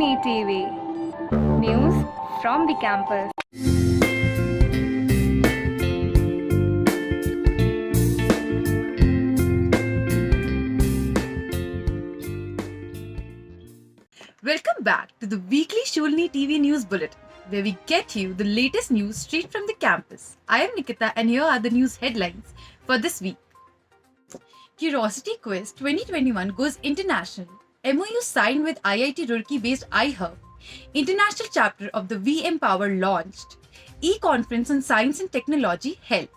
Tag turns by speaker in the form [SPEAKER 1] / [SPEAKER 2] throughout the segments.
[SPEAKER 1] Sholini TV. News from the campus.
[SPEAKER 2] Welcome back to the weekly Sholini TV News Bulletin, where we get you the latest news straight from the campus. I am Nikita, and here are the news headlines for this week. Curiosity Quiz 2021 goes international. MOU signed with IIT Roorkee-based iHub. International chapter of the We Empower launched. E-conference on science and technology held.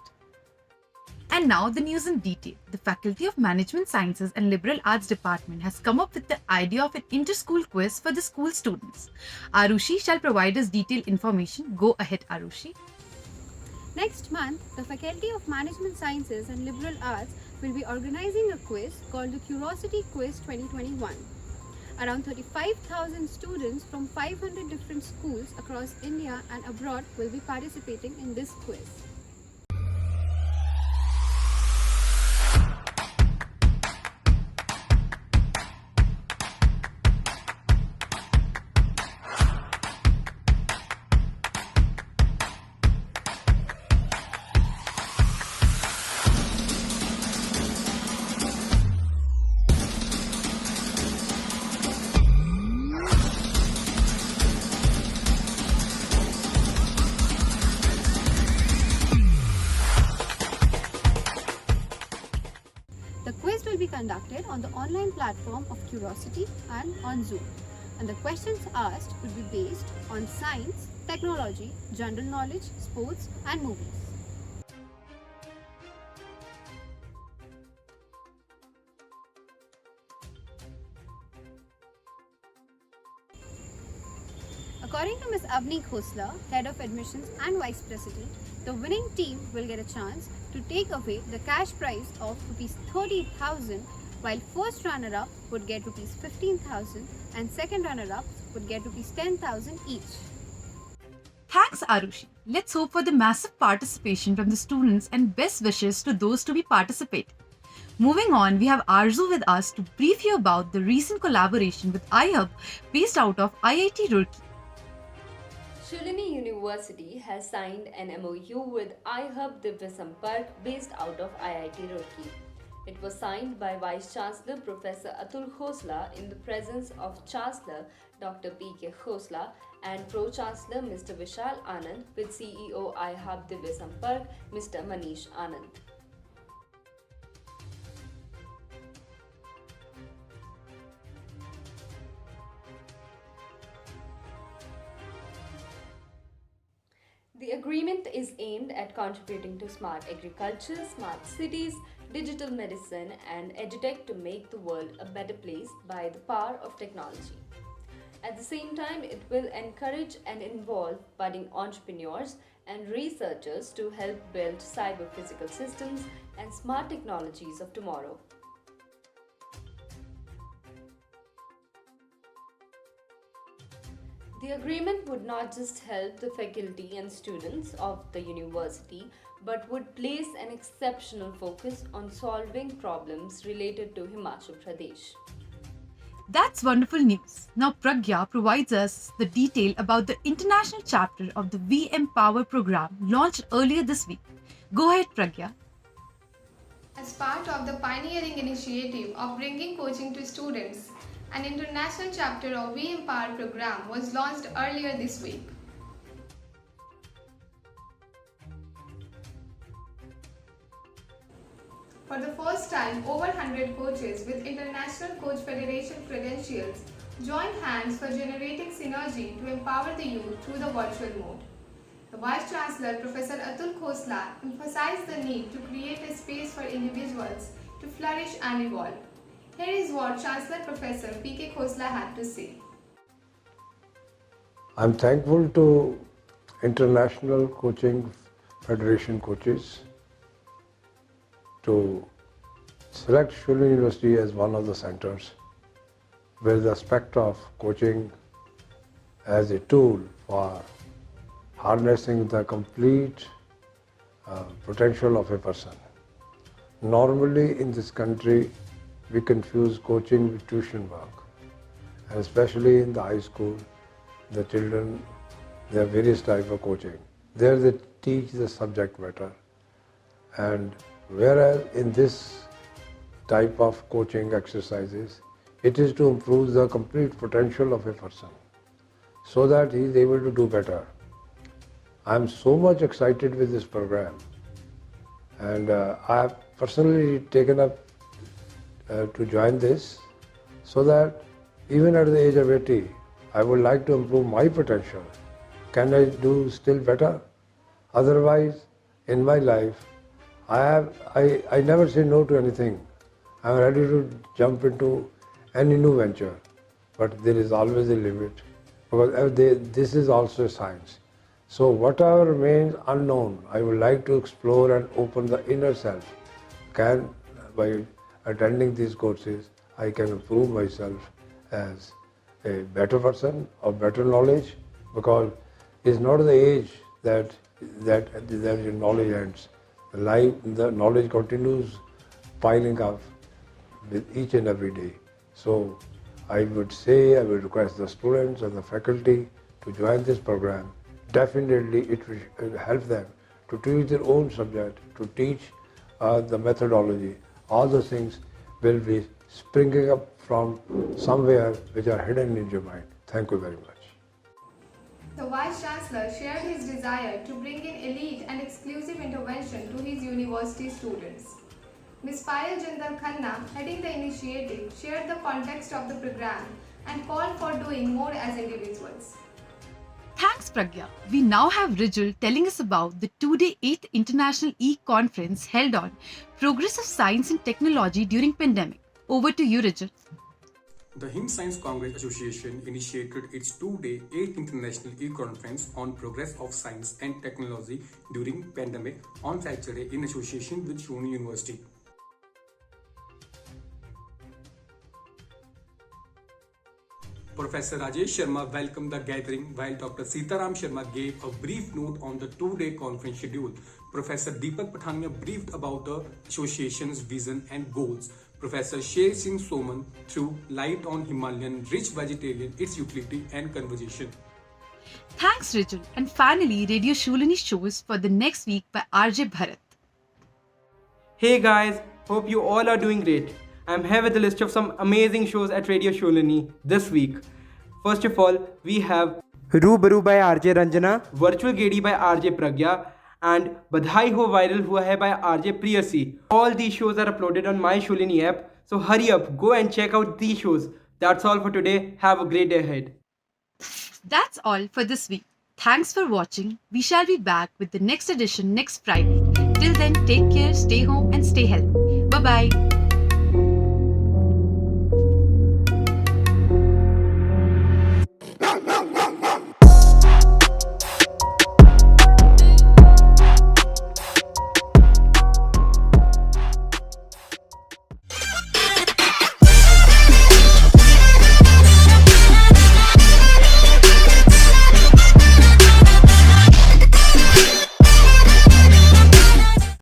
[SPEAKER 2] And now the news in detail. The Faculty of Management Sciences and Liberal Arts Department has come up with the idea of an inter-school quiz for the school students. Arushi shall provide us detailed information. Go ahead, Arushi.
[SPEAKER 3] Next month, the Faculty of Management Sciences and Liberal Arts will be organizing a quiz called the Curiosity Quiz 2021. Around 35,000 students from 500 different schools across India and abroad will be participating in this quiz. The quiz will be conducted on the online platform of Curiosity and on Zoom. And the questions asked would be based on science, technology, general knowledge, sports and movies. According to Ms. Avni Khosla, Head of Admissions and Vice President, the winning team will get a chance to take away the cash prize of Rs 30,000, while first runner-up would get Rs 15,000 and second runner-up would get Rs 10,000 each.
[SPEAKER 2] Thanks, Arushi. Let's hope for the massive participation from the students and best wishes to those to be participating. Moving on, we have Arzu with us to brief you about the recent collaboration with iHub based out of IIT Roorkee.
[SPEAKER 4] Sholini University has signed an MOU with iHub Divya Sampark based out of IIT Roorkee. It was signed by Vice Chancellor Professor Atul Khosla in the presence of Chancellor Dr. P.K. Khosla and Pro-Chancellor Mr. Vishal Anand with CEO iHub Divya Sampark Mr. Manish Anand. The agreement is aimed at contributing to smart agriculture, smart cities, digital medicine, and edutech to make the world a better place by the power of technology. At the same time, it will encourage and involve budding entrepreneurs and researchers to help build cyber-physical systems and smart technologies of tomorrow. The agreement would not just help the faculty and students of the university, but would place an exceptional focus on solving problems related to Himachal Pradesh.
[SPEAKER 2] That's wonderful news. Now Pragya provides us the detail about the international chapter of the We Empower program launched earlier this week. Go ahead, Pragya.
[SPEAKER 5] As part of the pioneering initiative of bringing coaching to students, an international chapter of We Empower program was launched earlier this week. For the first time, over 100 coaches with International Coach Federation credentials joined hands for generating synergy to empower the youth through the virtual mode. The Vice Chancellor, Professor Atul Khosla, emphasized the need to create a space for individuals to flourish and evolve. Here is what Chancellor Professor P.K. Khosla had to say.
[SPEAKER 6] I'm thankful to International Coaching Federation coaches to select Sholini University as one of the centers where the aspect of coaching as a tool for harnessing the complete potential of a person. Normally in this country, we confuse coaching with tuition work. and especially in the high school, the children, there are various types of coaching. There they teach the subject matter, and whereas in this type of coaching exercises, it is to improve the complete potential of a person so that he is able to do better. I am so much excited with this program, and I have personally taken up to join this so that even at the age of 80, I would like to improve my potential. Can I do still better? Otherwise, in my life, I never say no to anything. I am ready to jump into any new venture, but there is always a limit because this is also a science. So whatever remains unknown, I would like to explore and open the inner self. By attending these courses, I can improve myself as a better person of better knowledge, because it's not the age that your knowledge ends. The knowledge continues piling up with each and every day. So I would request the students and the faculty to join this program. Definitely it will help them to teach their own subject, to teach the methodology. All those things will be springing up from somewhere which are hidden in your mind. Thank you very much.
[SPEAKER 5] The Vice Chancellor shared his desire to bring in elite and exclusive intervention to his university students. Ms. Payal Jindal Khanna, heading the initiative, shared the context of the program and called for doing more as individuals.
[SPEAKER 2] Thanks, Pragya. We now have Rijul telling us about the two-day 8th International E-Conference held on Progress of Science and Technology during pandemic. Over to you, Rijul.
[SPEAKER 7] The Hind Science Congress Association initiated its two-day 8th International E-Conference on Progress of Science and Technology during pandemic on Saturday in association with Shironi University. Professor Rajesh Sharma welcomed the gathering while Dr. Sitaram Sharma gave a brief note on the two-day conference schedule. Professor Deepak Pathania briefed about the association's vision and goals. Professor Sher Singh Soman threw light on Himalayan rich vegetarian, its utility and conversation.
[SPEAKER 2] Thanks, Rijul. And finally, Radio Shulani shows for the next week by RJ Bharat.
[SPEAKER 8] Hey guys, hope you all are doing great. I'm here with a list of some amazing shows at Radio Shulani this week. First of all, we have Roobaroo by RJ Ranjana, Virtual Gedi by RJ Pragya, and Badhai Ho Viral Hua Hai by RJ Priyasi. All these shows are uploaded on My Shulani app, so hurry up, go and check out these shows. That's all for today. Have a great day ahead.
[SPEAKER 2] That's all for this week. Thanks for watching. We shall be back with the next edition next Friday. Till then, take care, stay home and stay healthy. Bye-bye.